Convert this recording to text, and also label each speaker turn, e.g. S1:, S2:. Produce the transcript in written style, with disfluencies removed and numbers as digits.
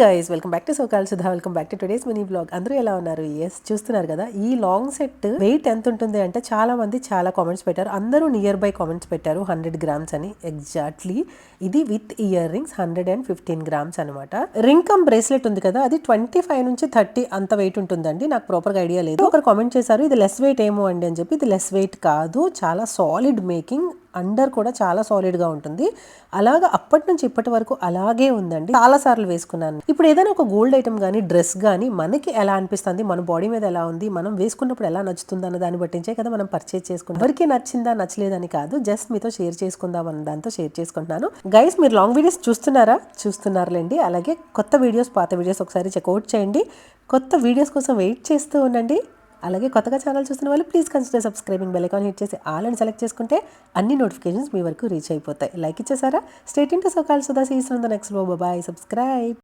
S1: Guys, welcome back to SoCal Sudha. Welcome back to today's mini blog. అందరూ ఎలా ఉన్నారు? చూస్తున్నారు కదా, ఈ లాంగ్ సెట్ వెయిట్ ఎంత ఉంటుంది అంటే చాలా మంది చాలా కామెంట్స్ పెట్టారు. అందరూ నియర్ బై కామెంట్స్ పెట్టారు 100 గ్రామ్స్ అని. ఎగ్జాక్ట్లీ ఇది విత్ ఇయర్ రింగ్స్ 115 గ్రామ్స్ అనమాట. రింగ్ కమ్ బ్రేస్లెట్ ఉంది కదా, అది 25 నుంచి 30 అంత వెయిట్ ఉంటుందండి. నాకు ప్రాపర్గా ఐడియా లేదు. ఒకరు కామెంట్ చేశారు ఇది లెస్ వెయిట్ ఏమో అండి అని చెప్పి. ఇది లెస్ వెయిట్ కాదు, చాలా సాలిడ్ మేకింగ్. అండర్ కూడా చాలా సాలిడ్గా ఉంటుంది. అలాగా అప్పటి నుంచి ఇప్పటి వరకు అలాగే ఉందండి. చాలా సార్లు వేసుకున్నాను. ఇప్పుడు ఏదైనా ఒక గోల్డ్ ఐటమ్ కానీ డ్రెస్ కానీ మనకి ఎలా అనిపిస్తుంది, మన బాడీ మీద ఎలా ఉంది, మనం వేసుకున్నప్పుడు ఎలా నచ్చుతుంది అన్న దాన్ని బట్టించే కదా మనం పర్చేజ్ చేసుకుంటాం. ఎవరికి నచ్చిందా నచ్చలేదని కాదు, జస్ట్ మీతో షేర్ చేసుకుందాం అన్న దాంతో షేర్ చేసుకుంటున్నాను. గైస్, మీరు లాంగ్ వీడియోస్ చూస్తున్నారులేండి. అలాగే కొత్త వీడియోస్, పాత వీడియోస్ ఒకసారి చెక్అవుట్ చేయండి. కొత్త వీడియోస్ కోసం వెయిట్ చేస్తూ ఉండండి. అలాగే కొత్తగా ఛానల్ చూస్తున్న వాళ్ళు please consider subscribing, bell icon hit చేసి ఆల్ అని సెలెక్ట్ చేసుకుంటే అన్ని నోటిఫికేషన్స్ మీ వరకు రీచ్ అయిపోతాయి. లైక్ ఇచ్చేసారా? Stay tuned to SoCal Sudha. See you soon in the next vlog. Bye bye. Subscribe.